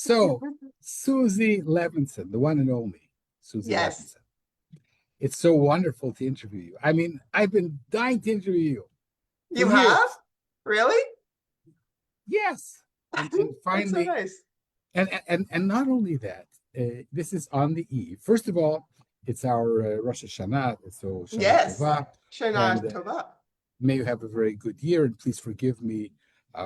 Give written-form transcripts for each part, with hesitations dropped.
So, Suzy Levinson, the one and only Suzy Yes, Levinson. It's so wonderful to interview you. I mean, I've been dying to interview you for you have? years. Really? Yes. And That's so finally, nice. and not only that, this is on the eve. First of all, it's our Rosh Hashanah, so Shana Yes. Tova, Shana and Tova. may you have a very good year. And please forgive me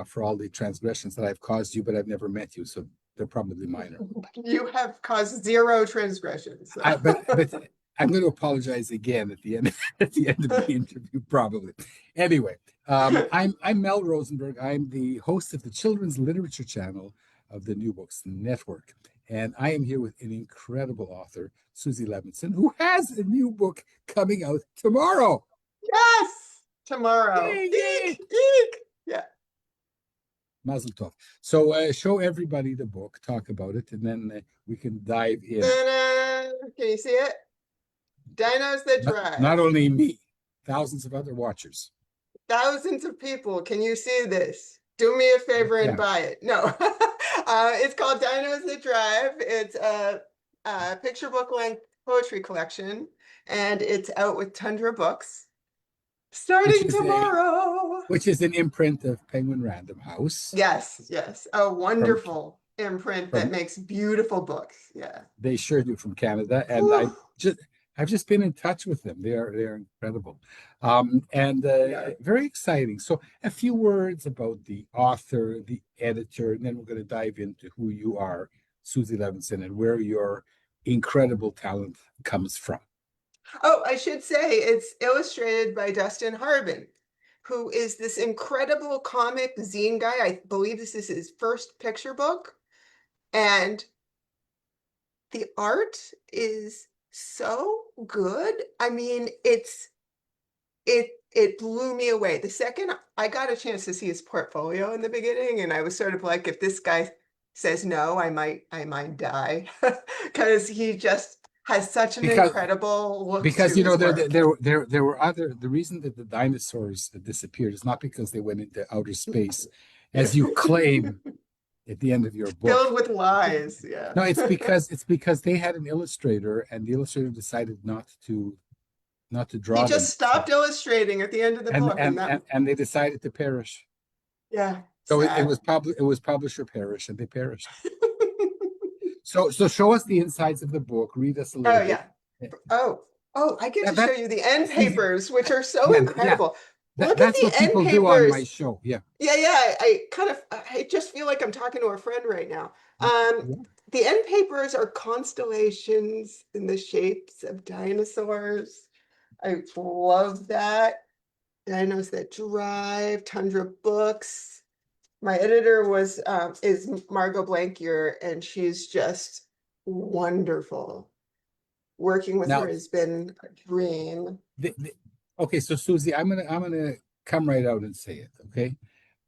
for all the transgressions that I've caused you, but I've never met you, so they're probably minor. You have caused zero transgressions. But I'm going to apologize again at the end at the end of the interview, probably. Anyway, I'm Mel Rosenberg. I'm the host of the Children's Literature Channel of the New Books Network, and I am here with an incredible author, Suzy Levinson, who has a new book coming out tomorrow. Yes, tomorrow. Yay, Eek, yay! eek. Yeah. Mazel tov. So show everybody the book, talk about it, and then we can dive in. Ta-da! Can you see it? Dinos That Not Drive. only me, thousands of other watchers. Thousands of people. Can you see this? Do me a favor and Yeah. buy it. No. It's called Dinos That Drive. It's a picture book length poetry collection, and it's out with Tundra Books which starting is a tomorrow. which is an imprint of Penguin Random House. Yes, yes. A From wonderful imprint that from makes beautiful books. Yeah. they sure do, from Canada, and Whew. I've just been in touch with them. They're incredible, and Yeah. very exciting. So a few words about the author, the editor, and then we're going to dive into who you are, Suzy Levinson, and where your incredible talent comes from. Oh, I should say it's illustrated by Dustin Harbin, who is this incredible comic zine guy. I believe this is his first picture book. And the art is so good. I mean, it blew me away. The second I got a chance to see his portfolio in the beginning, and I was sort of like, if this guy says no, I might die. Because he just has such an because incredible look because to his work. there were other the reason that the dinosaurs disappeared is not because they went into outer space, as you claim at the end of your book. Filled with lies. Yeah. No, it's because they had an illustrator, and the illustrator decided not to He draw them. just stopped illustrating at the end of the book, and that, And they decided to perish. yeah, So sad. it was publisher perish, and they perished. So show us the insides of the book. Read us a little Oh bit. yeah. Oh, I get to show That you the end see, papers, which are so yeah. incredible. Look at That's the what end people do on my papers. show. Yeah. Yeah. I just feel like I'm talking to a friend right now. Yeah. The end papers are constellations in the shapes of dinosaurs. I love that. Dinos That Drive, Tundra Books. My editor is Margot Blankier, and she's just wonderful. Working with Now, her has been a dream. okay, so Suzy, I'm gonna come right out and say it. Okay,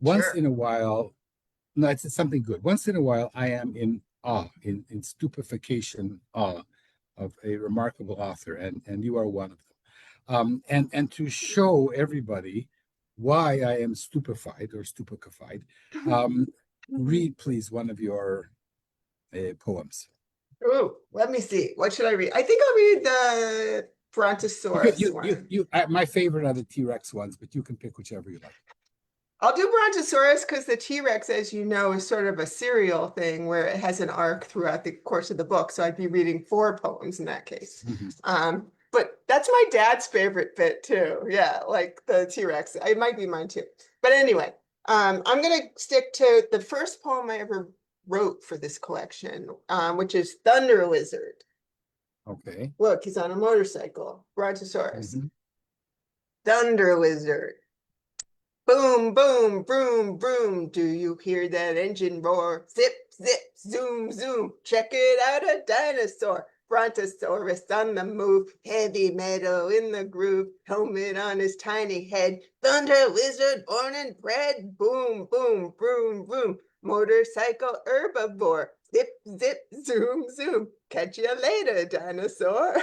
once Sure. in a while, no, it's something good. Once in a while, I am in awe, in stupefaction awe of a remarkable author, and you are one of them. And to show everybody why I am stupefied or stupefied, read please one of your poems. Oh, let me see. What should I read? I think I'll read the Brontosaurus one. My favorite are the T-Rex ones, but you can pick whichever you like. I'll do Brontosaurus because the T-Rex, as you know, is sort of a serial thing where it has an arc throughout the course of the book. So I'd be reading 4 poems in that case. But that's my dad's favorite bit too. Yeah, like the T-Rex. It might be mine too. But anyway, I'm going to stick to the first poem I ever wrote for this collection, which is Thunder Lizard. Okay. Look, he's on a motorcycle. Brontosaurus. Mm-hmm. Thunder Lizard. Boom, boom, broom, broom. Do you hear that engine roar? Zip, zip, zoom, zoom. Check it out, a dinosaur. Brontosaurus on the move. Heavy metal in the groove. Helmet on his tiny head. Thunder Lizard born and bred. Boom, boom, broom, broom. Motorcycle herbivore. Zip, zip, zoom, zoom. Catch you later, dinosaur.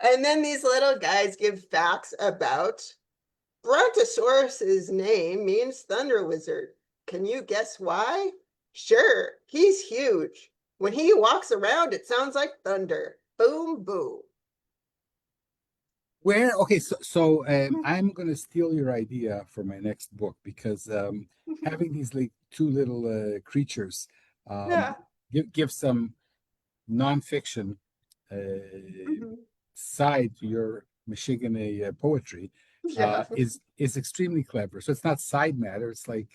And then these little guys give facts about Brontosaurus's name means thunder lizard. Can you guess why? Sure, he's huge. When he walks around, it sounds like thunder. Boom, boom. Where? Okay, I'm going to steal your idea for my next book because having these like two little creatures um, Yeah. give some nonfiction Mhm. side to your Michigan poetry Yeah. is extremely clever. So it's not side matter; it's like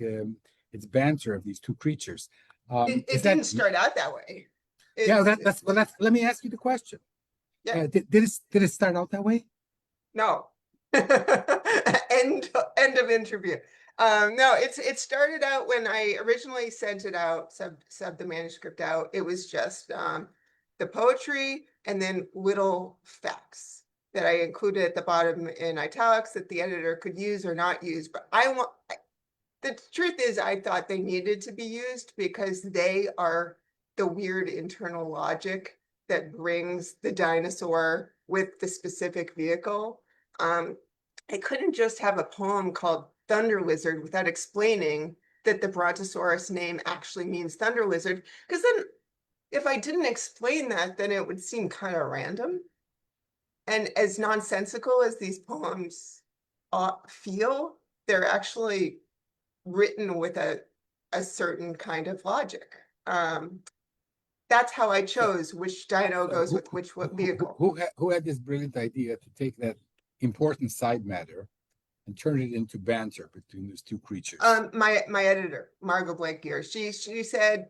it's banter of these two creatures. Is It that didn't start out that way. yeah? It's That's well. That's let me ask you the question. yeah. Did it start out that way? No. End of interview. No, it started out when I originally sent it out, sub the manuscript out. It was just the poetry and then little facts that I included at the bottom in italics that the editor could use or not use. But the truth is, I thought they needed to be used because they are the weird internal logic that brings the dinosaur with the specific vehicle. Um, I couldn't just have a poem called Thunder Lizard without explaining that the Brontosaurus name actually means Thunder Lizard. Because then, if I didn't explain that, then it would seem kind of random. And as nonsensical as these poems feel, they're actually written with a certain kind of logic. That's how I So, chose which dino so goes with which vehicle. who had this brilliant idea to take that important side matter and turn it into banter between these two creatures? My editor, Margot Blake Gear, she said,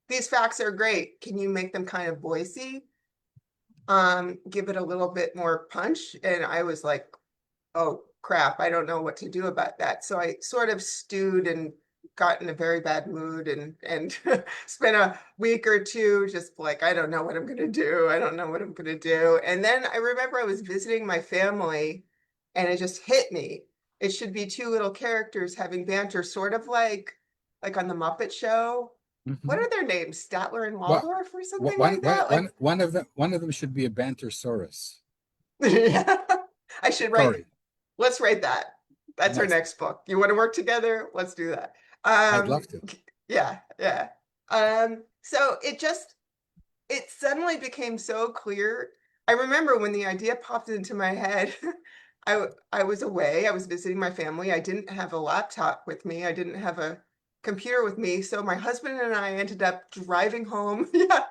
these facts are great. Can you make them kind of Boise? Give it a little bit more punch. And I was like, oh crap, I don't know what to do about that. So I sort of stewed and got in a very bad mood and spent a week or two just like, I don't know what I'm gonna do. I don't know what I'm gonna do. And then I remember I was visiting my family and it just hit me. It should be two little characters having banter, sort of like on the Muppet Show. What Mhm. are their names? Statler and Well, Waldorf or something like that? Like, one of them should be a bantersaurus. yeah, I should write. Sorry, Let's write that. That's our nice. next book. You want to work together? Let's do that. I'd love to. Yeah, yeah. So it suddenly became so clear. I remember when the idea popped into my head, I was away. I was visiting my family. I didn't have a laptop with me. I didn't have a computer with me. So my husband and I ended up driving home. Yeah.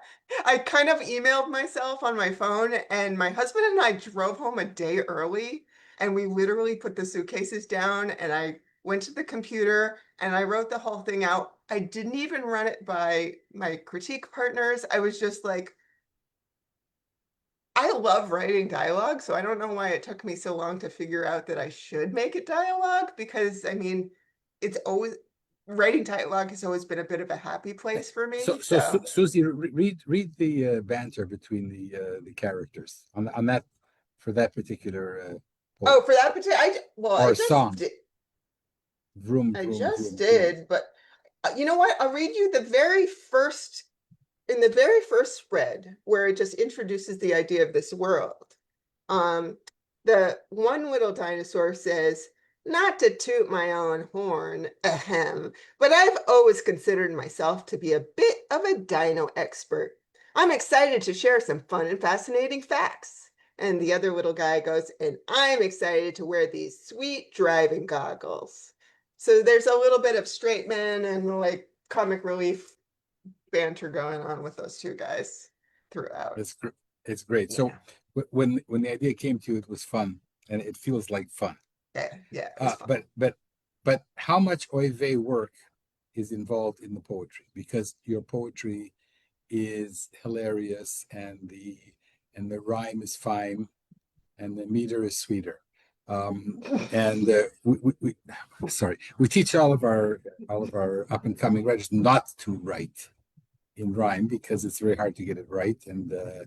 I kind of emailed myself on my phone, and my husband and I drove home a day early, and we literally put the suitcases down, and I went to the computer and I wrote the whole thing out. I didn't even run it by my critique partners. I was just like, I love writing dialogue, so I don't know why it took me so long to figure out that I should make it dialogue because I mean, it's always writing dialogue has always been a bit of a happy place for me. So, Susie, read the banter between the characters on that for that particular poem oh, for that particular, or song. Vroom I vroom just vroom vroom. did, but you know what? I'll read you the very first in the very first spread where it just introduces the idea of this world. Um, the one little dinosaur says, not to toot my own horn, ahem, but I've always considered myself to be a bit of a dino expert. I'm excited to share some fun and fascinating facts. And the other little guy goes, and I'm excited to wear these sweet driving goggles. So there's a little bit of straight men and like comic relief banter going on with those two guys throughout. It's it's great. So Yeah. when the idea came to you, it was fun and it feels like fun. Yeah, yeah, it was Uh, fun. but but but how much oy vey work is involved in the poetry? Because your poetry is hilarious and the rhyme is fine and the meter is sweeter. And sorry, we teach all of our up and coming writers not to write in rhyme because it's very hard to get it right and to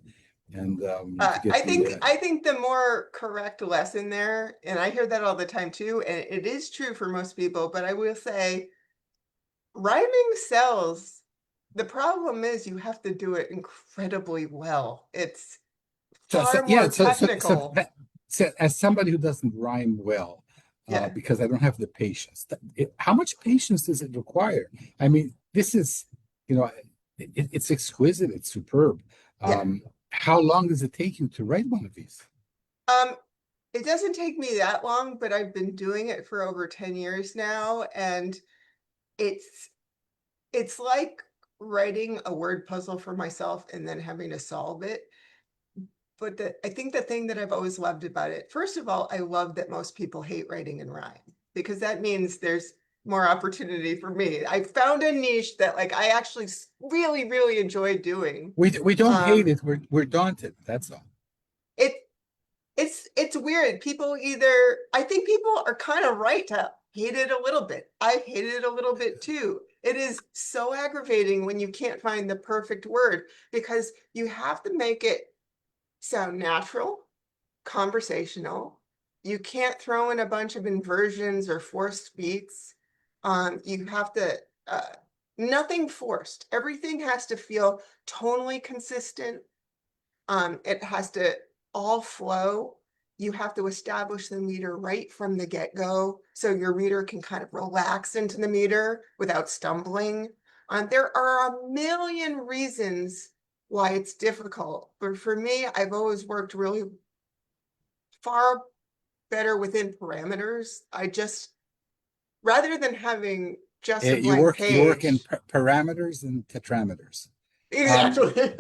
get the I think the more correct lesson there, and I hear that all the time too, and it is true for most people, but I will say rhyming sells. The problem is you have to do it incredibly well. It's far yeah more technical. so as somebody who doesn't rhyme well Yeah. because I don't have the patience how much patience does it require? I mean this is you know, it's exquisite. It's superb. Yeah. How long does it take you to write one of these? Um, it doesn't take me that long, but I've been doing it for over 10 years now, and it's it's like writing a word puzzle for myself and then having to solve it. But I think the thing that I've always loved about it, first of all, I love that most people hate writing in rhyme, because that means there's more opportunity for me. I found a niche that like I actually really, really enjoy doing. We don't hate Um, it. We're daunted. That's all. it it's weird. People either, I think people are kind of right to hate it a little bit. I hated it a little bit too. It is so aggravating when you can't find the perfect word, because you have to make it sound natural, conversational. You can't throw in a bunch of inversions or forced beats. You have to, nothing forced. Everything has to feel tonally consistent. It has to all flow. You have to establish the meter right from the get-go, so your reader can kind of relax into the meter without stumbling. There are a million reasons why it's difficult, but for me, I've always worked really far better within parameters. I just, rather than having just a blank You work in page. parameters and tetrameters. Um, Exactly.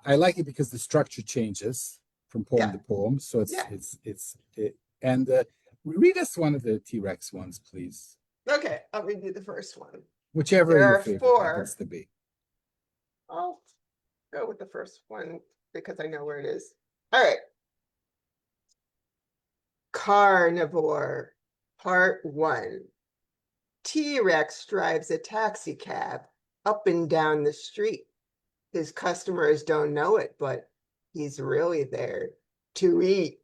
I like it because the structure changes from poem Yeah, to poem. So yeah. and read us one of the T-Rex ones, please. Okay, I'll read you the first one. Whichever There your are favorite happens four. to be. I'll go with the first one because I know where it is. All right. Carnivore, Part 1. T-Rex drives a taxi cab up and down the street. His customers don't know it, but he's really there to eat.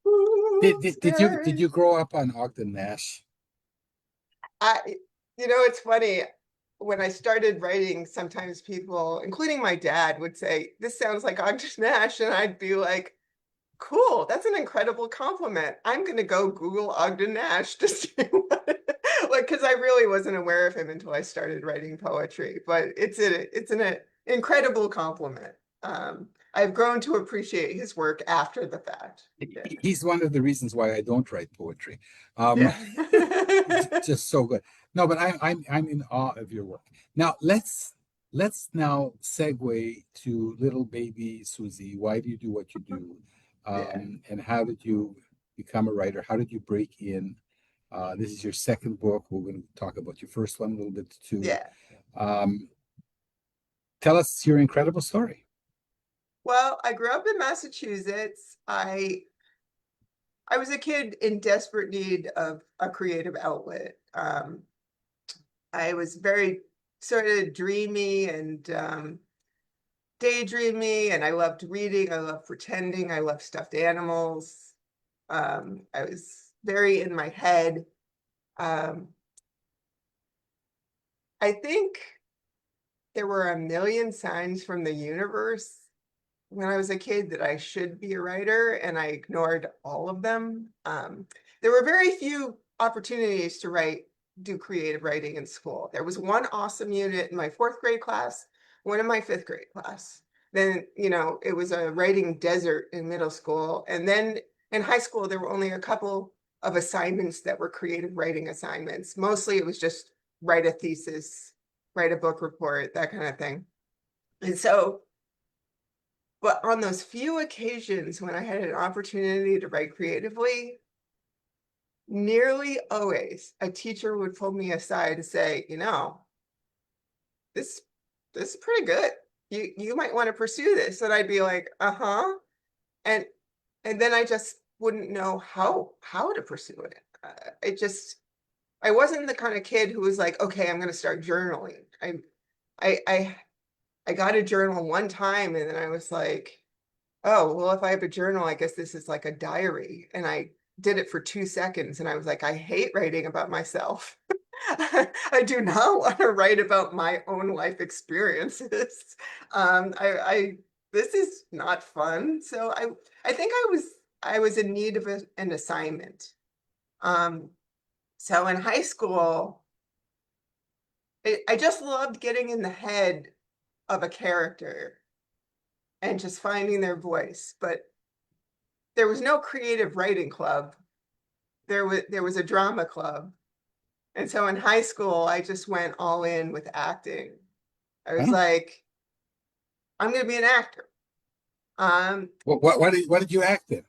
Ooh, Did scary. you grow up on Ogden Nash? I, it's funny. When I started writing, sometimes people, including my dad, would say, "This sounds like Ogden Nash," and I'd be like, "Cool, that's an incredible compliment. I'm gonna go Google Ogden Nash to see like, because I really wasn't aware of him until I started writing poetry. But it's an incredible compliment. I've grown to appreciate his work after the fact. Yeah. He's one of the reasons why I don't write poetry. Um, Yeah. just so good. No, but I'm in awe of your work. Now let's now segue to little baby Suzy. Why do you do what you do? Yeah. And how did you become a writer? How did you break in? This is your second book. We're going to talk about your first one a little bit too. Yeah. Um, tell us your incredible story. Well, I grew up in Massachusetts. I was a kid in desperate need of a creative outlet. I was very sort of dreamy and daydreamy, and I loved reading. I loved pretending. I loved stuffed animals. I was very in my head. Um, I think there were a million signs from the universe when I was a kid that I should be a writer, and I ignored all of them. There were very few opportunities to do creative writing in school. There was one awesome unit in my fourth grade class, one in my fifth grade class. Then, it was a writing desert in middle school. And then in high school, there were only a couple of assignments that were creative writing assignments. Mostly it was just write a thesis, write a book report, that kind of thing. And so, but on those few occasions when I had an opportunity to write creatively, nearly always a teacher would pull me aside to say, this this is pretty good. You might want to pursue this. And I'd be like, uh-huh. And and then I just wouldn't know how to pursue it. I wasn't the kind of kid who was like, okay, I'm going to start journaling. I I I got a journal one time, and then I was like, oh, well, if I have a journal, I guess this is like a diary. And I did it for 2 seconds, and I was like, I hate writing about myself. I do not want to write about my own life experiences. I this is not fun. So I think I was in need of an assignment. Um, So in high school, I just loved getting in the head of a character and just finding their voice. But there was no creative writing club. There was a drama club. And so in high school, I just went all in with acting. I was Huh? like, I'm going to be an actor. What did you act in?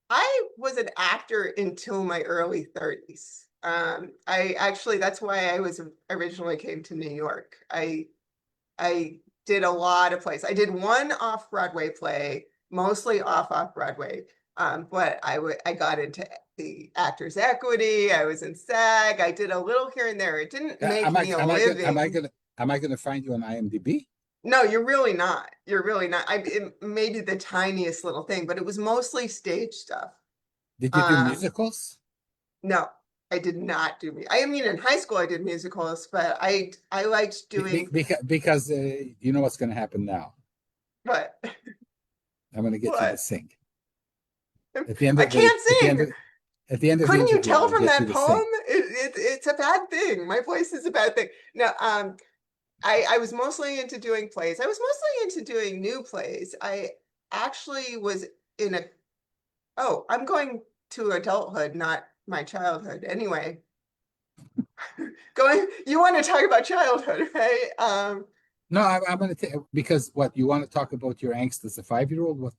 I was an actor until my early 30s. That's why I was originally came to New York. I did a lot of plays. I did one off-Broadway play, mostly off-Broadway. But I got into the Actors Equity. I was in SAG. I did a little here and there. It didn't make me a living. Am I gonna find you on IMDb? No, you're really not. You're really not. It may be the tiniest little thing, but it was mostly stage stuff. Did you do Um, musicals? no, I did not do me. I mean, in high school I did musicals, but I liked doing Because you know what's going to happen now. what? I'm going to get you to What? sing at the end I of the can't sing. at the end of the Couldn't you interview. tell I'll from get you that to poem? sing. It's a bad thing. My voice is a bad thing. No, I was mostly into doing plays. I was mostly into doing new plays. I actually was in a, oh, I'm going to adulthood, not my childhood. Anyway, you want to talk about childhood, right? No, I'm going to because what you want to talk about your angst as a 5-year-old.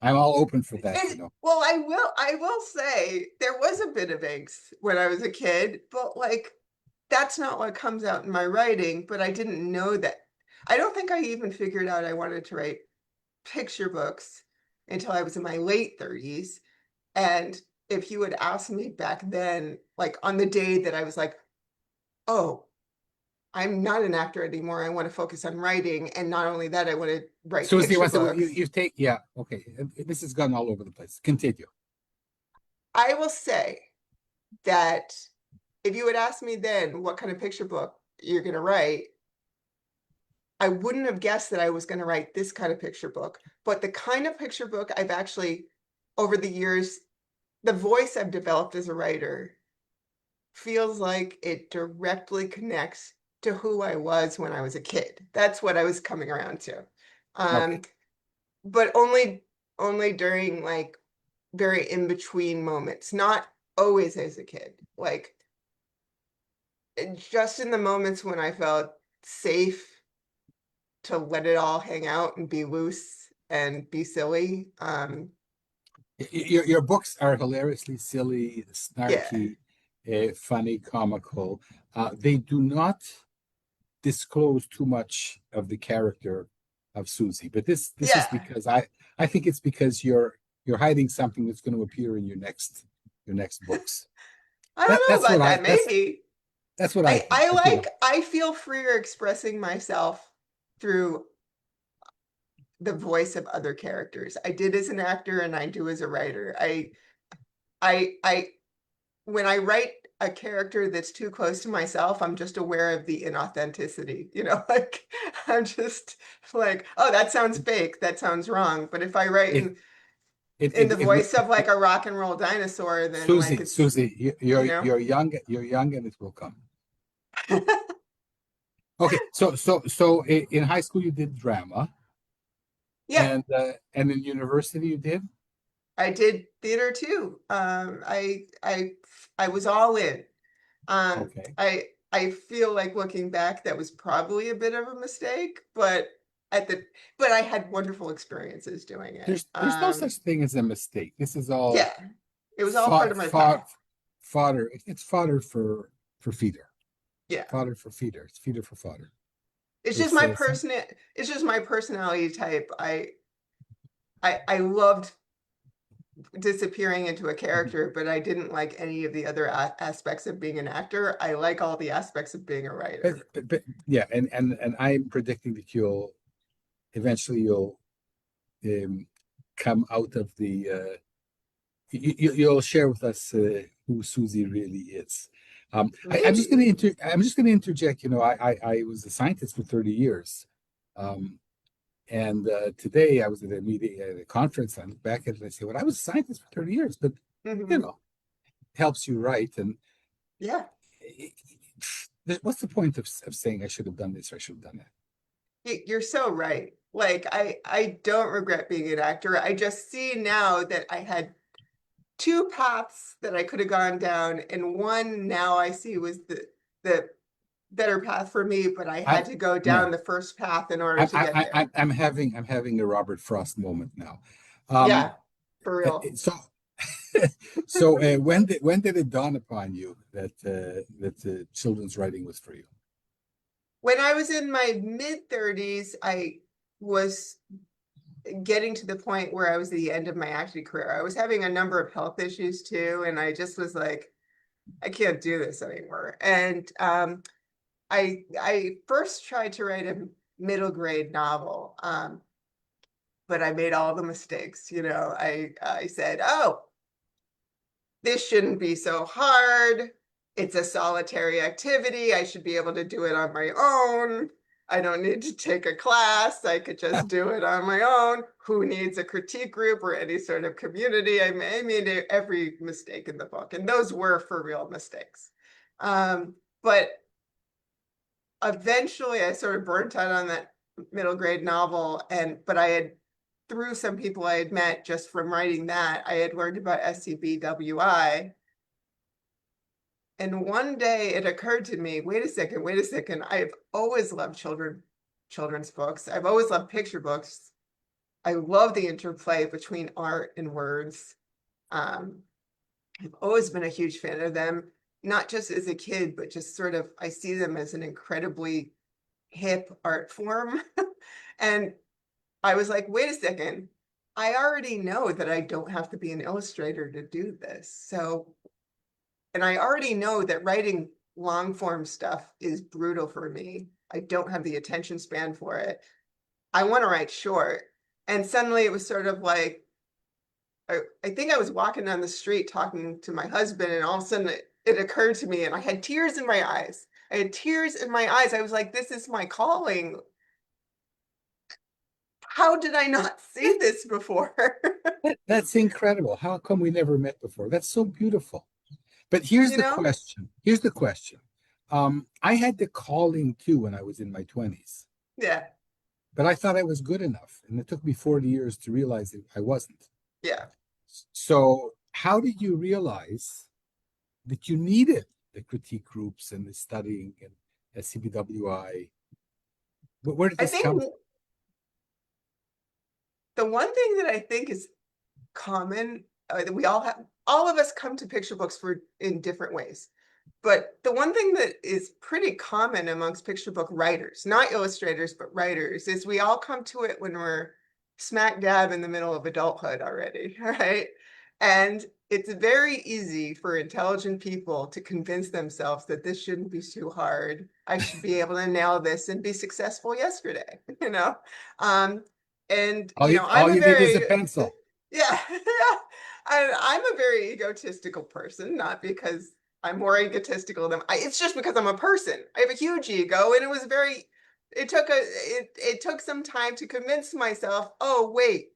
I'm all open for that. Well, I will say there was a bit of angst when I was a kid, but like that's not what comes out in my writing, but I didn't know that. I don't think I even figured out I wanted to write picture books until I was in my late 30s. And if you had asked me back then, like on the day that I was like, oh, I'm not an actor anymore. I want to focus on writing. And not only that, I want to write Suzy, picture what's it? books. You take yeah. Okay, this has gone all over the place. Continue. I will say that if you had asked me then what kind of picture book you're going to write, I wouldn't have guessed that I was going to write this kind of picture book. But the kind of picture book I've actually, over the years, the voice I've developed as a writer feels like it directly connects to who I was when I was a kid. That's what I was coming around to. Okay. But only during like very in between moments, not always as a kid. Like just in the moments when I felt safe to let it all hang out and be loose and be silly. Your books are hilariously silly, Yeah. snarky, funny, comical. They do not disclose too much of the character of Suzy, but this is Yeah. because I think it's because you're hiding something that's going to appear in your next books. I That don't know that's what about I that. that's Maybe. that's what I I think. I But like I feel freer expressing myself through the voice of other characters. I did as an actor and I do as a writer. I when I write a character that's too close to myself, I'm just aware of the inauthenticity. Like I'm just like, oh, that sounds fake. That sounds wrong. But if I write it it in it, the it, voice of like a rock and roll dinosaur, then like it's, Suzy, you know. you're young, and it will come. Okay, so in high school you did drama, Yeah, and in university you did. I did theater too. I was all in. Okay. I feel like looking back, that was probably a bit of a mistake, but at the but I had wonderful experiences doing it. There's no such thing as a mistake. This is all Yeah, it was all part fought of my fought path. fodder. It's fodder for feeder. Yeah, Fodder for feeder. It's feeder for fodder. it's just It's my it's just my personality type. I loved disappearing into a character, but I didn't like any of the other aspects of being an actor. I like all the aspects of being a writer. but yeah, and I'm predicting that you'll um, come out of the you'll share with us who Suzy really is. Maybe. I'm just going to interject. I was a scientist for 30 years, um, and today I was at a meeting at a conference. I look back at it and I say, "Well, I was a scientist for 30 years," but you Hmm. know, helps you write. And Yeah. what's the point of saying I should have done this or I should have done that? You're so right. Like I don't regret being an actor. I just see now that I had two paths that I could have gone down, and one now I see was the better path for me, but I I had to go Yeah. down the first path in order to get there. I'm having a Robert Frost moment now. Yeah, for Uh, real. so so when did it dawn upon you that children's writing was for you? When I was in my mid 30s, I was getting to the point where I was at the end of my acting career. I was having a number of health issues too, and I just was like, I can't do this anymore. And I first tried to write a middle grade novel, but I made all the mistakes. I said, oh, this shouldn't be so hard. It's a solitary activity. I should be able to do it on my own. I don't need to take a class. I could just do it on my own. Who needs a critique group or any sort of community? I made every mistake in the book, and those were for real mistakes. But eventually I sort of burnt out on that middle grade novel, but I had, through some people I had met just from writing that, I had learned about SCBWI. And one day it occurred to me, wait a second. I've always loved children's books. I've always loved picture books. I love the interplay between art and words. Um, I've always been a huge fan of them, not just as a kid, but just sort of, I see them as an incredibly hip art form. And I was like, wait a second, I already know that I don't have to be an illustrator to do this. And I already know that writing long form stuff is brutal for me. I don't have the attention span for it. I want to write short. And suddenly it was sort of like, I think I was walking down the street talking to my husband, and all of a sudden it occurred to me, and I had tears in my eyes. I had tears in my eyes. I was like, this is my calling. How did I not see this before? That's incredible. How come we never met before? That's so beautiful. But here's You the know? question. Here's the question. I had the calling too when I was in my 20s, Yeah. but I thought I was good enough. And it took me 40 years to realize that I wasn't. Yeah. So, how did you realize that you needed the critique groups and the studying and SCBWI? Where did I this think come from? the one thing that I think is common, that we all of us come to picture books in different ways. But the one thing that is pretty common amongst picture book writers, not illustrators, but writers, is we all come to it when we're smack dab in the middle of adulthood already, right? And it's very easy for intelligent people to convince themselves that this shouldn't be too hard. I should be able to nail this and be successful yesterday, you know? Um, and, I'm All a you need is a very, pencil. yeah, I'm a very egotistical person, not because I'm more egotistical than it's just because I'm a person. I have a huge ego, and it took some time to convince myself, oh wait,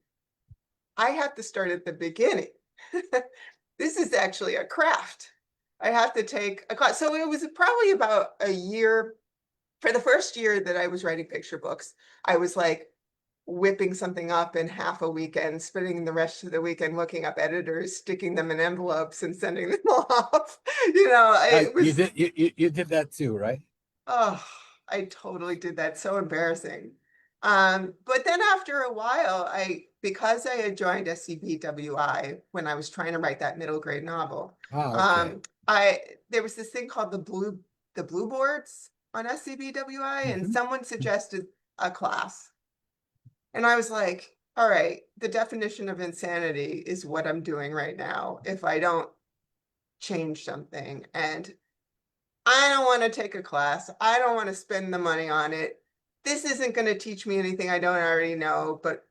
I have to start at the beginning. This is actually a craft. I have to take a class. So it was probably about a year. For the first year that I was writing picture books, I was like whipping something up in half a weekend, spending the rest of the weekend looking up editors, sticking them in envelopes and sending them off. It You was, did you did that too, right? oh, I totally did that. So embarrassing. But then after a while, because I had joined SCBWI when I was trying to write that middle grade novel, Ah, okay. um, I there was this thing called the blue boards on SCBWI, and Hmm. someone suggested a class. And I was like, all right, the definition of insanity is what I'm doing right now if I don't change something. And I don't want to take a class. I don't want to spend the money on it. This isn't going to teach me anything I don't already know, but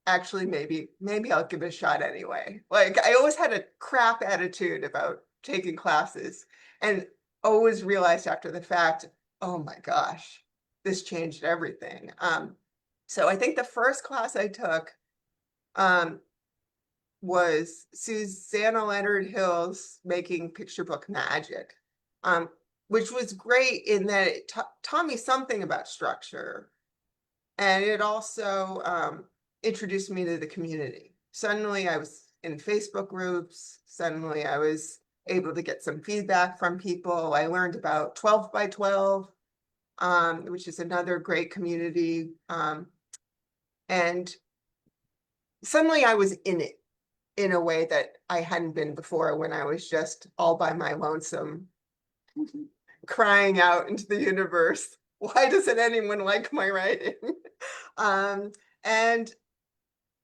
actually maybe I'll give it a shot anyway. Like I always had a crap attitude about taking classes, and always realized after the fact, oh my gosh, this changed everything. So I think the first class I took, um, was Susanna Leonard Hill's Making Picture Book Magic, which was great in that it taught me something about structure. And it also introduced me to the community. Suddenly I was in Facebook groups. Suddenly I was able to get some feedback from people. I learned about 12 by 12, which is another great community. And suddenly I was in it in a way that I hadn't been before, when I was just all by my lonesome, crying out into the universe, why doesn't anyone like my writing? And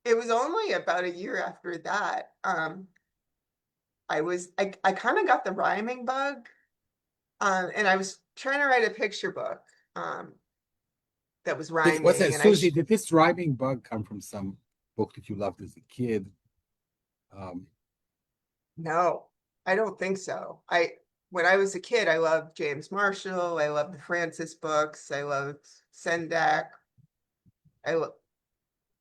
it was only about a year after that, I kind of got the rhyming bug, and I was trying to write a picture book that was What's that, rhyming, and Suzy? Did this rhyming bug come from some book that you loved as a kid? No, I don't think so. When I was a kid, I loved James Marshall. I loved the Francis books. I loved Sendak.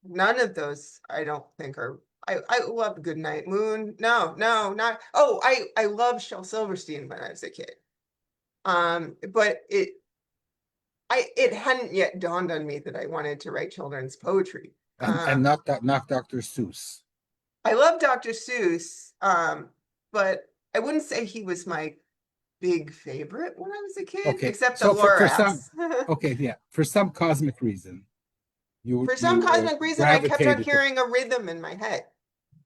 None of those I don't think are. I loved Goodnight Moon. No, not. Oh, I loved Shel Silverstein when I was a kid. But it hadn't yet dawned on me that I wanted to write children's poetry. And not Dr. Seuss. I love Dr. Seuss, but I wouldn't say he was my big favorite when I was a kid, Okay, except the so for some, Lorax. okay, yeah, for some cosmic reason, For some cosmic reason, I kept on gravitated to. hearing a rhythm in my head.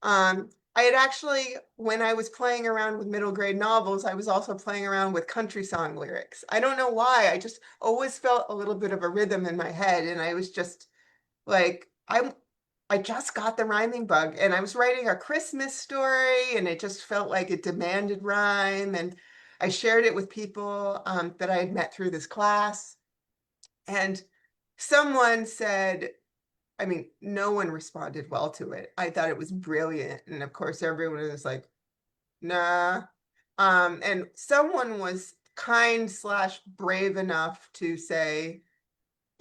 I had actually, when I was playing around with middle grade novels, I was also playing around with country song lyrics. I don't know why. I just always felt a little bit of a rhythm in my head, and I was just like, I just got the rhyming bug, and I was writing a Christmas story, and it just felt like it demanded rhyme, and I shared it with people that I had met through this class, and someone said, I mean, no one responded well to it. I thought it was brilliant, and of course, everyone was like, nah. And someone was kind slash brave enough to say,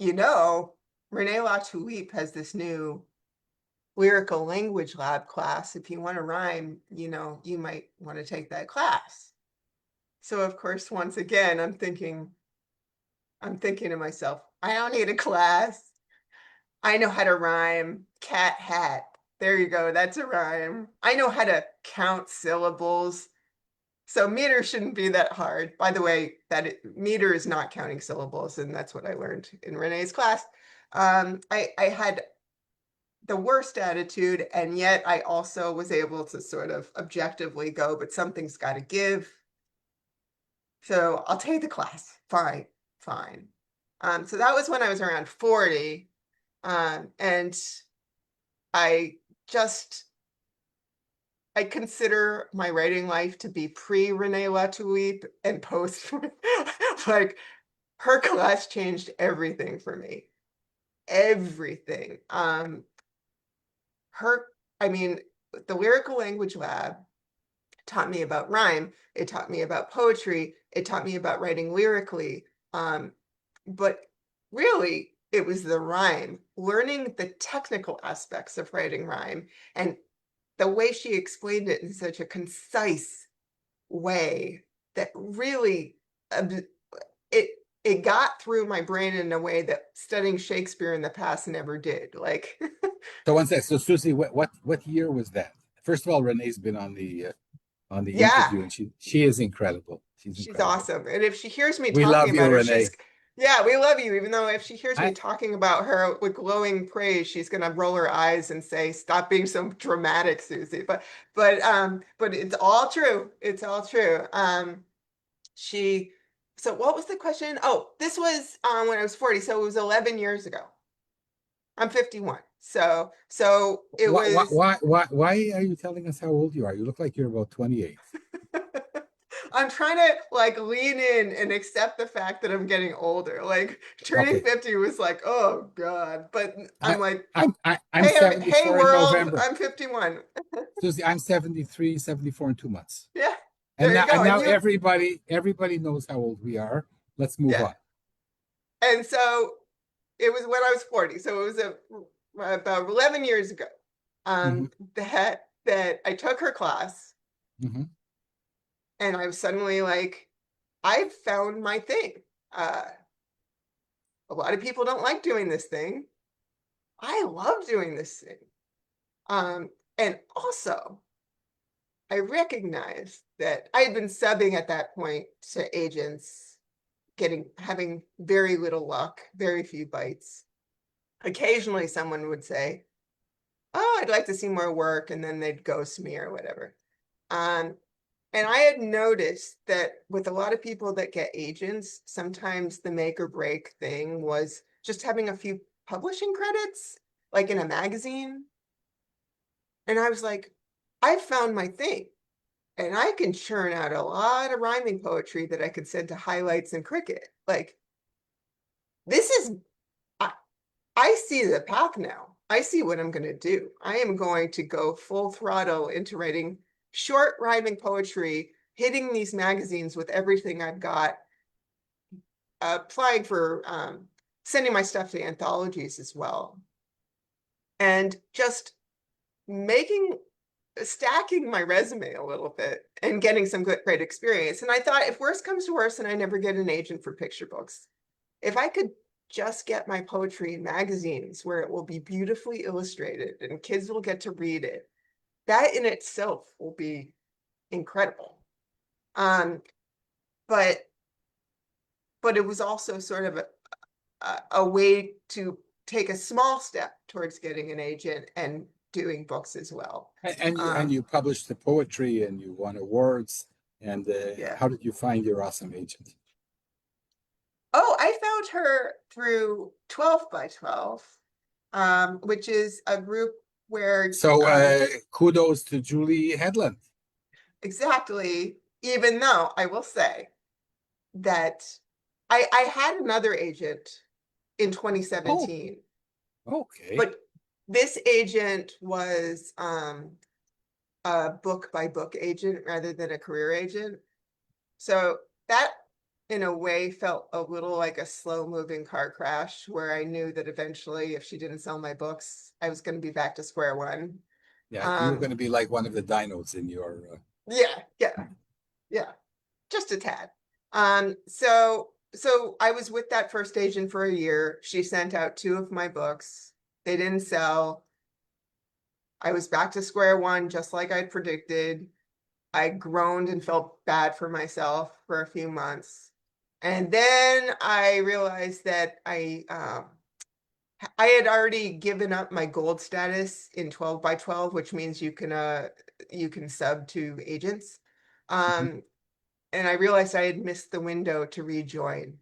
you know, Renee Latulippe has this new lyrical language lab class. If you want to rhyme, you might want to take that class. So of course, once again, I'm thinking to myself, I don't need a class. I know how to rhyme. Cat hat. There you go. That's a rhyme. I know how to count syllables. So meter shouldn't be that hard. By the way, meter is not counting syllables, and that's what I learned in Renee's class. I had the worst attitude, and yet I also was able to sort of objectively go, but something's got to give. So I'll take the class. Fine. So that was when I was around 40. And I consider my writing life to be pre-Renee Latulippe and post. Like, her class changed everything for me. Everything. The Lyrical Language Lab taught me about rhyme. It taught me about poetry. It taught me about writing lyrically. But really, it was the rhyme, learning the technical aspects of writing rhyme, and the way she explained it in such a concise way that really it got through my brain in a way that studying Shakespeare in the past never did. Like, So one sec. So Suzy, what year was that? First of all, Renee's been on the yeah, interview, and she is incredible. She's she's incredible. awesome. And if she hears me We talking love you, about her, Renee. yeah, we love you. Even though if she hears me I talking about her with glowing praise, she's gonna roll her eyes and say, "Stop being so dramatic, Suzy." But it's all true. It's all true. She. So what was the question? Oh, this was when I was 40. So it was 11 years ago. I'm 51. So it was. why are you telling us how old you are? You look like you're about 28. I'm trying to like lean in and accept the fact that I'm getting older. Like turning Okay. 50 was like, oh God. But I'm like, I'm hey 74 in world, November. I'm 51. Suzy, I'm 73, 74 in 2 months. Yeah, And there you now go. and And now you, everybody knows how old we are. Let's move yeah. on. And so it was when I was 40. So it was about 11 years ago. Mhm. That that I took her class Mm-hmm. and I was suddenly like, I've found my thing. A lot of people don't like doing this thing. I love doing this thing. Um, and also, I recognized that I had been subbing at that point to agents, having very little luck, very few bites. Occasionally, someone would say, "Oh, I'd like to see more work," and then they'd ghost me or whatever. Um, and I had noticed that with a lot of people that get agents, sometimes the make or break thing was just having a few publishing credits, like in a magazine. And I was like, I found my thing. And I can churn out a lot of rhyming poetry that I could send to highlights and cricket. Like, this is, I, I see the path now. I see what I'm going to do. I am going to go full throttle into writing short rhyming poetry, hitting these magazines with everything I've got, applying for sending my stuff to anthologies as well. And just stacking my resume a little bit and getting some great experience. And I thought, if worse comes to worse and I never get an agent for picture books, if I could just get my poetry in magazines where it will be beautifully illustrated and kids will get to read it, that in itself will be incredible. But it was also sort of a way to take a small step towards getting an agent and doing books as well. And you published the poetry and you won awards. And Yeah. how did you find your awesome agent? Oh, I found her through 12 by 12, which is a group where So kudos to Julie Headland. exactly, even though I will say that I had another agent in 2017, Okay. but this agent was a book by book agent rather than a career agent. So that in a way felt a little like a slow moving car crash where I knew that eventually if she didn't sell my books, I was going to be back to square one. Yeah, you were going to be like one of the dinos in your. Yeah, just a tad. So I was with that first agent for a year. She sent out 2 of my books. They didn't sell. I was back to square one, just like I'd predicted. I groaned and felt bad for myself for a few months. And then I realized that I had already given up my gold status in 12 by 12, which means you can sub to agents. Mhm. And I realized I had missed the window to rejoin.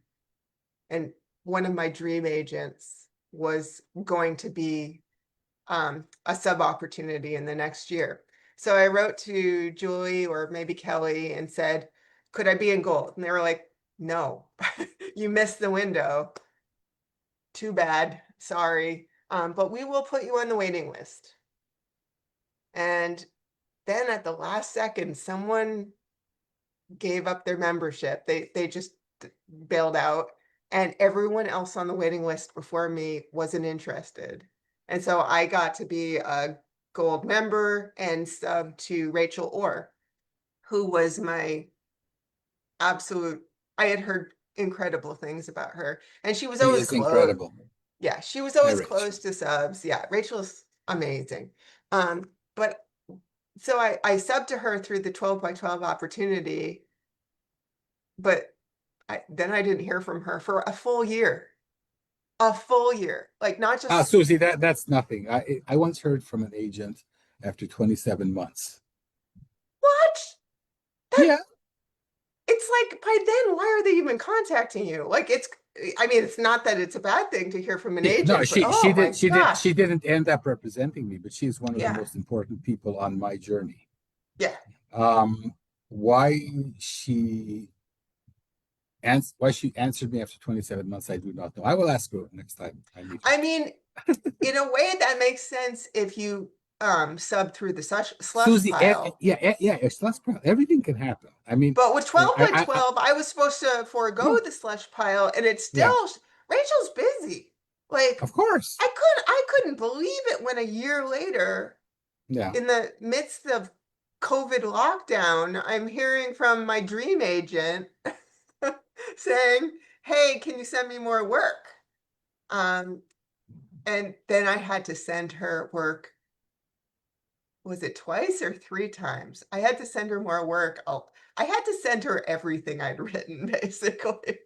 And one of my dream agents was going to be a sub opportunity in the next year. So I wrote to Julie or maybe Kelly and said, could I be in gold? And they were like, no, you missed the window. Too bad. Sorry. But we will put you on the waiting list. And then at the last second, someone gave up their membership. They just bailed out, and everyone else on the waiting list before me wasn't interested. And so I got to be a gold member and sub to Rachel Orr, who was my absolute, I had heard incredible things about her. And she was She always is close. incredible. Yeah, she was Hi, always Rich. close to subs. Yeah, Rachel's amazing. But so I subbed to her through the 12 by 12 opportunity, but then I didn't hear from her for a full year. A full year. Like not just Susie, that's nothing. I once heard from an agent after 27 months. what? That Yeah. it's like by then, why are they even contacting you? Like I mean, it's not that it's a bad thing to hear from an No, agent, but she oh she my did she did she gosh. didn't end up representing me, but she's one of the Yeah. most important people on my journey. Yeah. Um, why she why she answered me after 27 months, I do not know. I will ask her next time I meet her. I mean, in a way that makes sense if you sub through the slush Susie, pile. yeah, everything can happen. I mean, But with 12 by I 12, I was supposed to yeah, forego the slush pile, and it's yeah, still Rachel's busy. Like of course. I couldn't believe it when a year later Yeah. in the midst of COVID lockdown, I'm hearing from my dream agent saying, "Hey, can you send me more work?" And then I had to send her work. Was it twice or three times? I had to send her more work. Oh, I had to send her everything I'd written, basically.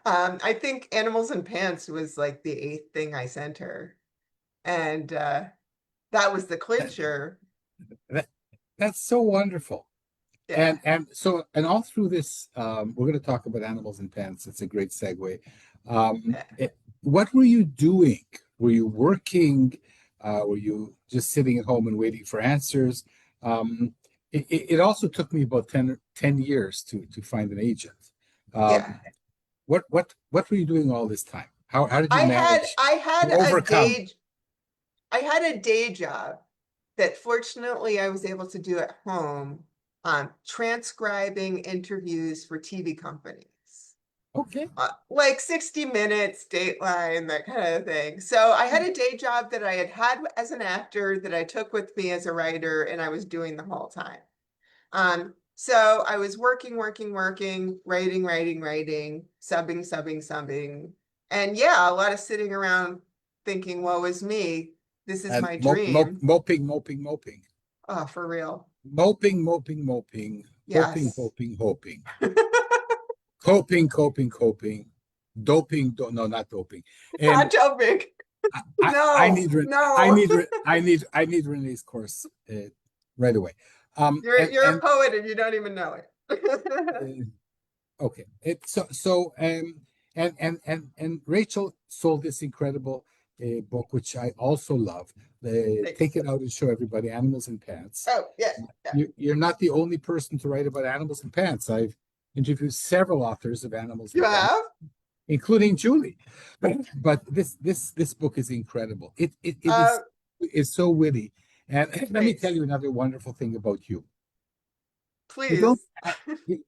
I think Animals and Pants was like the eighth thing I sent her. And that was the clincher. That, that's so wonderful. Yeah. And all through this, we're going to talk about Animals and Pants. It's a great segue. Yeah. What were you doing? Were you working? Were you just sitting at home and waiting for answers? It also took me about 10 years to find an agent. Yeah. What were you doing all this time? How did you I had manage I to had a overcome? day I had a day job that fortunately I was able to do at home, transcribing interviews for TV companies. Okay. Like 60 Minutes, Dateline, that kind of thing. So I had a day job that I had as an actor that I took with me as a writer, and I was doing the whole time. So I was working, writing, subbing. And yeah, a lot of sitting around thinking, woe is me. This is And my dream. moping. Oh, for real. Moping, Yes. hoping. Coping. No, not doping. Not And jumping. I No, need no. I need Renee's course right away. You're a poet and you don't even know it. Okay. And Rachel sold this incredible book, which I also love. Take Thanks. it out and show everybody, Animals and Pants. Oh, yeah, yeah. You're not the only person to write about animals and pants. I've interviewed several authors of animals You and pants, have? including Julie. But this book is incredible. It Uh, is so witty. And let me tell Thanks. you another wonderful thing about you. You don't. Please.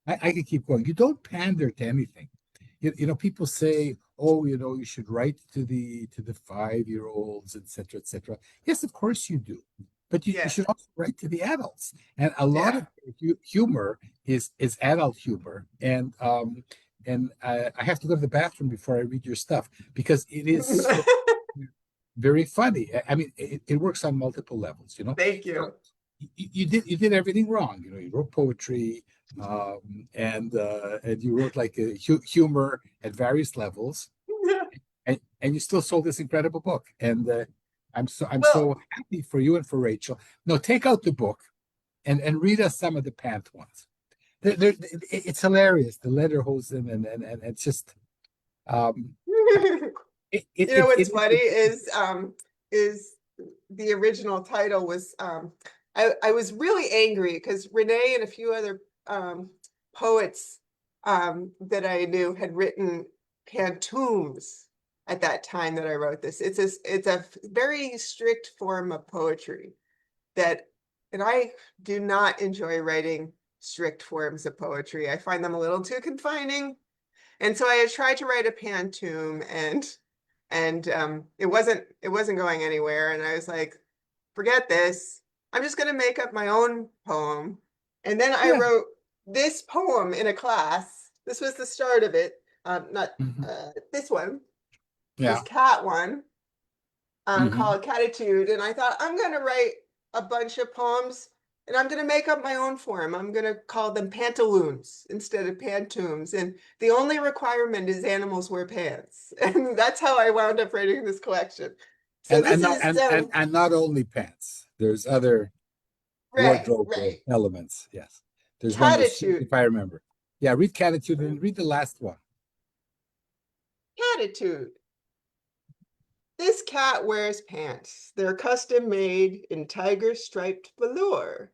I could keep going. You don't pander to anything. People say, "Oh, you should write to the 5 year olds, etc., etc." Yes, of course you do, but you Yeah, should also write to the adults. And a lot yeah. of humor is adult humor. And I have to go to the bathroom before I read your stuff because it is so very funny. I mean, it works on multiple levels. Thank So you. you did everything wrong. You wrote poetry, and you wrote like a humor at various levels, and you still sold this incredible book. And I'm Well, so happy for you and for Rachel. No, take out the book and read us some of the pant ones. It's hilarious. The letter hosen and it's just um, you it it know it, what's it, funny it is the original title was I was really angry because Renee and a few other poets that I knew had written pantoums at that time that I wrote this. It's a very strict form of poetry that, and I do not enjoy writing strict forms of poetry. I find them a little too confining. And so I had tried to write a pantoum and it wasn't going anywhere. And I was like, forget this. I'm just gonna make up my own poem. And then I yeah. wrote this poem in a class. This was the start of it. Not Mhm. this one, this Yeah. cat one, Hmm. called Catitude. And I thought, I'm going to write a bunch of poems and I'm going to make up my own form. I'm going to call them pantaloons instead of pantoums. And the only requirement is animals wear pants. And that's how I wound up writing this collection. So And this and not is and not only pants. There's other right, wardrobe right. elements. Yes. There's one with shoes, Catitude, if I remember. Yeah, read Catitude and read the last one. catitude. This cat wears pants. They're custom made in tiger striped velour.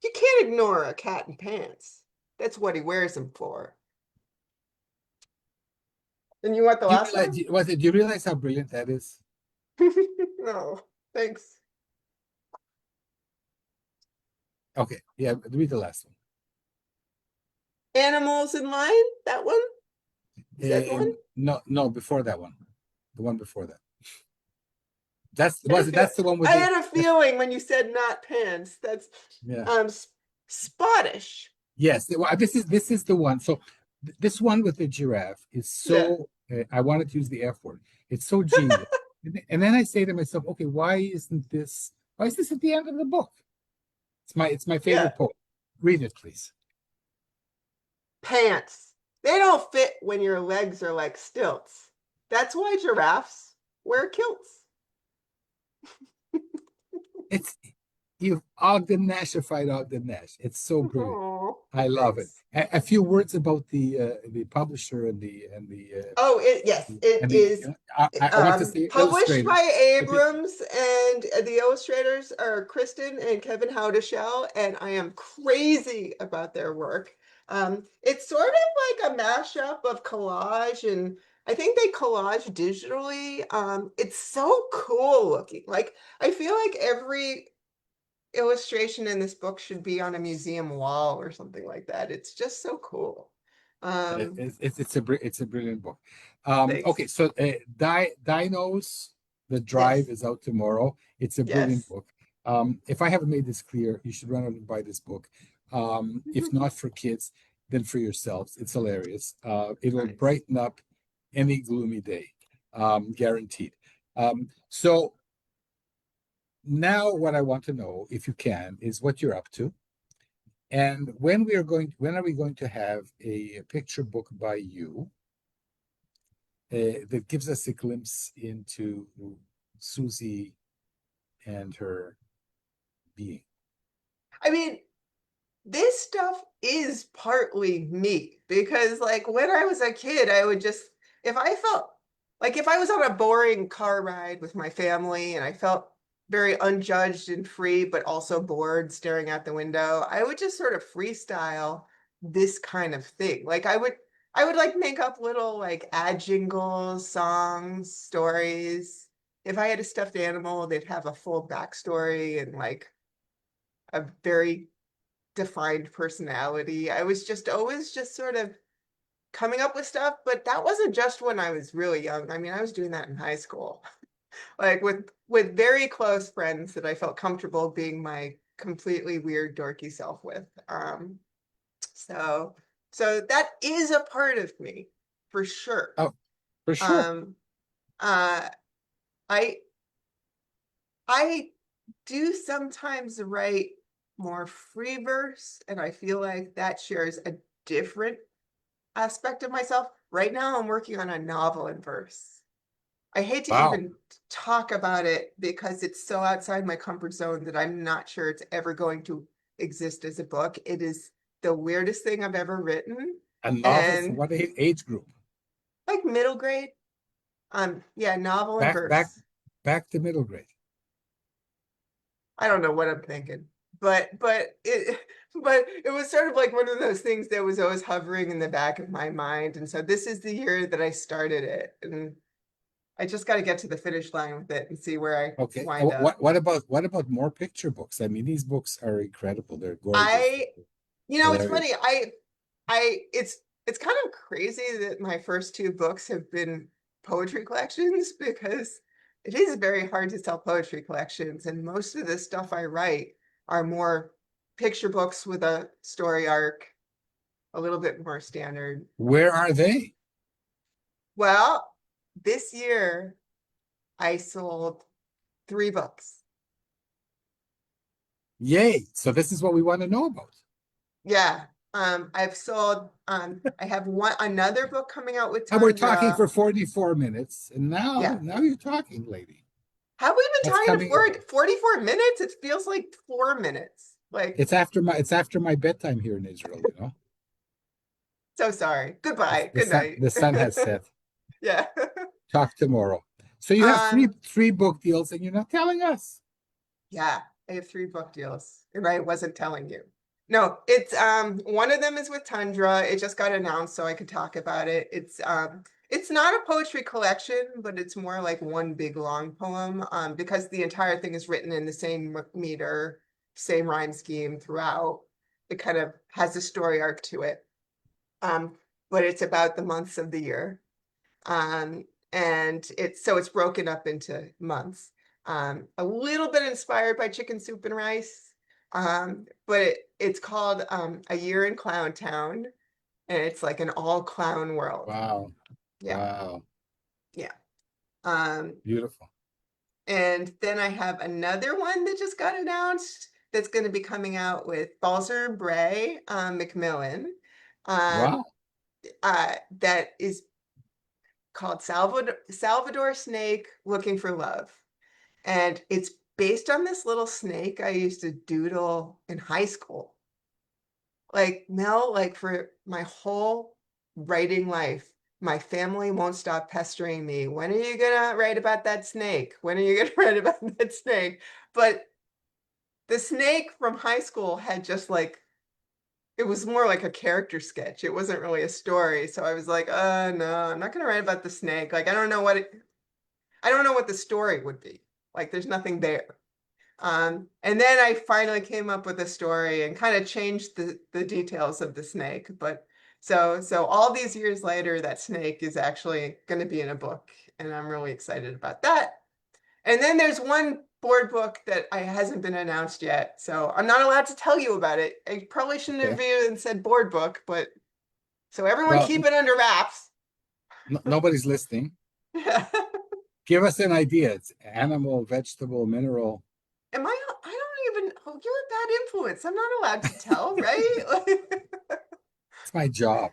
You can't ignore a cat in pants. That's what he wears them for. And you want the Do you last realize, one? do you realize how brilliant that is? No, thanks. Okay, yeah, read the last one. Animals in Line, that one? Is that the one? No, no, before that one. The one before that. That's the one with I the, had a feeling when you said not pants. That's yeah. spottish. Yes, this is the one. So this one with the giraffe is Yeah. so I wanted to use the F word. It's so genius. And then I say to myself, okay, why is this at the end of the book? It's my Yeah. favorite poem. Read it, please. Pants. They don't fit when your legs are like stilts. That's why giraffes wear kilts. It's You've Ogden Nashified Ogden Nash. It's so brilliant. Oh, I love it. thanks. A few words about the publisher Oh, yes, it and the is I want to say published illustrator. by But the, Abrams, and the illustrators are Kristen and Kevin Howdeshell, and I am crazy about their work. It's sort of like a mashup of collage, and I think they collage digitally. It's so cool looking. Like, I feel like every illustration in this book should be on a museum wall or something like that. It's just so cool. Um, it's a brilliant book. Thanks. Okay, so Dinos The Drive Yes. is out tomorrow. It's a brilliant Yes. book. If I haven't made this clear, you should run out and buy this book. If not for kids, then for yourselves. It's hilarious. It'll Nice. brighten up any gloomy day, guaranteed. So now what I want to know, if you can, is what you're up to. And when are we going to have a picture book by you that gives us a glimpse into Suzy and her being? I mean, this stuff is partly me because, like, when I was a kid, I would just, if I felt like if I was on a boring car ride with my family and I felt very unjudged and free, but also bored staring out the window, I would just sort of freestyle this kind of thing. Like, I would like make up little like ad jingles, songs, stories. If I had a stuffed animal, they'd have a full backstory and like a very defined personality. I was just always just sort of coming up with stuff, but that wasn't just when I was really young. I mean, I was doing that in high school, like with very close friends that I felt comfortable being my completely weird, dorky self with. So so that is a part of me for sure. Oh, for sure. Um, uh, I I do sometimes write more free verse, and I feel like that shares a different aspect of myself. Right now, I'm working on a novel in verse. I hate to Wow. even talk about it because it's so outside my comfort zone that I'm not sure it's ever going to exist as a book. It is the weirdest thing I've ever written, A novel for and what age group? like middle grade. Yeah, novel and Back, back, verse. back to middle grade. I don't know what I'm thinking, but it was sort of like one of those things that was always hovering in the back of my mind. And so this is the year that I started it, and I just got to get to the finish line with it and see where I Okay. wind up. What about more picture books? I mean, these books are incredible. They're gorgeous. I, it's Hilarious. funny. It's kind of crazy that my first two books have been poetry collections because it is very hard to sell poetry collections, and most of the stuff I write are more picture books with a story arc, a little bit more standard. Where are they? Well, this year I sold three books. Yay. So this is what we want to know about. Yeah. I've sold I have another book coming out with And we're talking Tundra. for 44 minutes. And now, Yeah. now you're talking, lady. Have we been What's talking to coming up? 44 minutes? It feels like 4 minutes. Like, It's after my bedtime here in Israel, you know. so sorry. Goodbye. The Good sun night. the sun has set. Yeah. Talk tomorrow. So you have Um, three book deals and you're not telling us. yeah, I have three book deals, and I wasn't telling you. No, it's one of them is with Tundra. It just got announced, so I could talk about it. It's not a poetry collection, but it's more like one big long poem, because the entire thing is written in the same meter, same rhyme scheme throughout. It kind of has a story arc to it. Um, but it's about the months of the year. And it's broken up into months. A little bit inspired by Chicken Soup and Rice, but it's called A Year in Clown Town, and it's like an all clown world. Wow. Yeah. Wow. Yeah. Beautiful. And then I have another one that just got announced that's going to be coming out with Balzer Bray, Macmillan. Wow. That is called Salvador Snake Looking for Love. And it's based on this little snake I used to doodle in high school. Like, Mel, like for my whole writing life, my family won't stop pestering me. When are you gonna write about that snake? When are you gonna write about that snake? But the snake from high school had just like, it was more like a character sketch. It wasn't really a story. So I was like, no, I'm not gonna write about the snake. Like, I don't know what the story would be. Like, there's nothing there. And then I finally came up with a story and kind of changed the details of the snake. But so all these years later, that snake is actually going to be in a book, and I'm really excited about that. And then there's one board book that hasn't been announced yet, so I'm not allowed to tell you about it. I probably shouldn't have even said board book, but so everyone Well, keep it under wraps. nobody's listening. Give us an idea. It's animal, vegetable, mineral. I don't even, oh, you're a bad influence. I'm not allowed to tell, right? It's my job.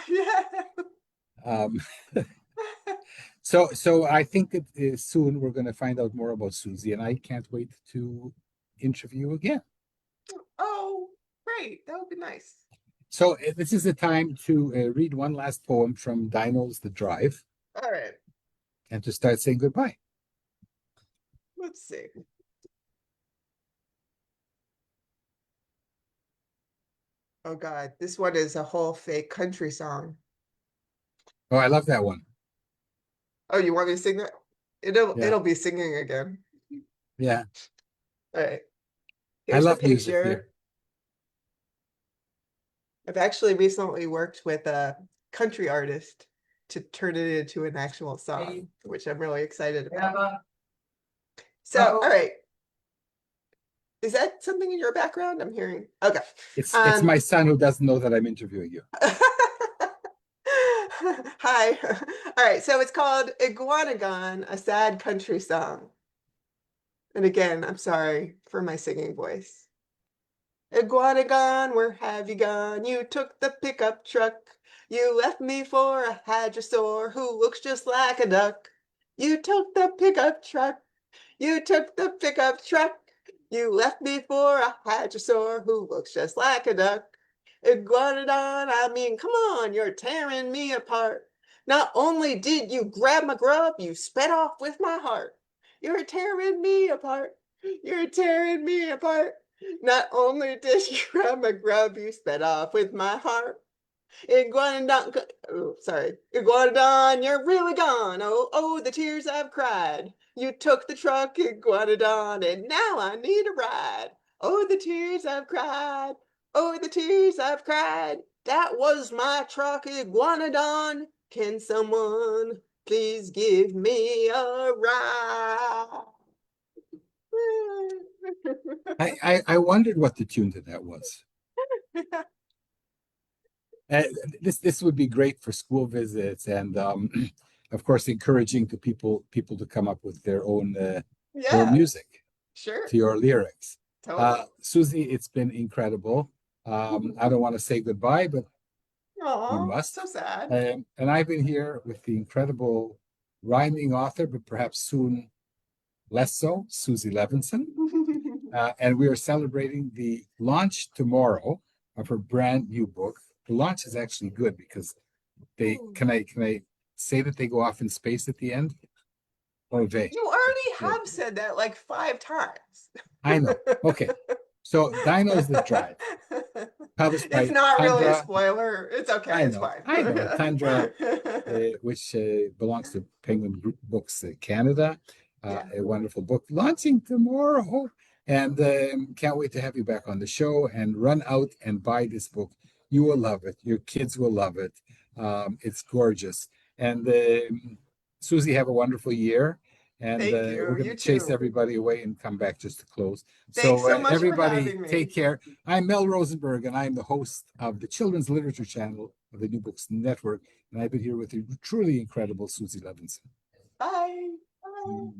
Yeah. So I think that soon we're going to find out more about Suzy, and I can't wait to interview again. Oh, great. That would be nice. So this is the time to read one last poem from Dinos That Drive. All right. And to start saying goodbye. Let's see. Oh God, this one is a whole fake country song. Oh, I love that one. Oh, you want me to sing that? It'll be singing again. Yeah. All right. I Here's the love music picture. here. I've actually recently worked with a country artist to turn it into an actual song, which I'm really excited about. So, all right. Is that something in your background I'm hearing? Okay. It's my son who doesn't know that I'm interviewing you. Hi. All right. So it's called Iguanagon, a sad country song. And again, I'm sorry for my singing voice. Iguanagon, where have you gone? You took the pickup truck. You left me for a hadrosaur who looks just like a duck. You took the pickup truck. You took the pickup truck. You left me for a hadrosaur who looks just like a duck. Iguanodon, I mean, come on, you're tearing me apart. Not only did you grab my grub, you sped off with my heart. You're tearing me apart. You're tearing me apart. Not only did you grab my grub, you sped off with my heart. Iguanodon, oh, sorry. Iguanodon, you're really gone. Oh, oh, the tears I've cried. You took the truck, Iguanodon, and now I need a ride. Oh, the tears I've cried. Oh, the tears I've cried. That was my truck, Iguanodon. Can someone please give me a ride? I wondered what the tune to that was. Uh, this would be great for school visits and of course encouraging people to come up with their own music Sure. to your lyrics. Totally. Suzy, it's been incredible. I don't want to say goodbye, but we must. So sad. And I've been here with the incredible rhyming author, but perhaps soon less so, Suzy Levinson. And we are celebrating the launch tomorrow of her brand new book. The launch is actually good because can I say that they go off in space at the end? Or they? You already have said that like 5 times. I know. Okay. So Dinos That Drive. Published by It's not Tundra. really a spoiler. It's okay. It's fine. I know. Tundra, which belongs to Penguin Group Books Canada. A wonderful book launching tomorrow. And can't wait to have you back on the show and run out and buy this book. You will love it. Your kids will love it. It's gorgeous. And Suzy, have a wonderful year. And Thank we're you. going You to chase too. everybody away and come back just to close. Thanks So so much for everybody having me. take care. I'm Mel Rosenberg, and I'm the host of the Children's Literature Channel of the New Books Network. And I've been here with the truly incredible Suzy Levinson. Bye. Bye. Mm.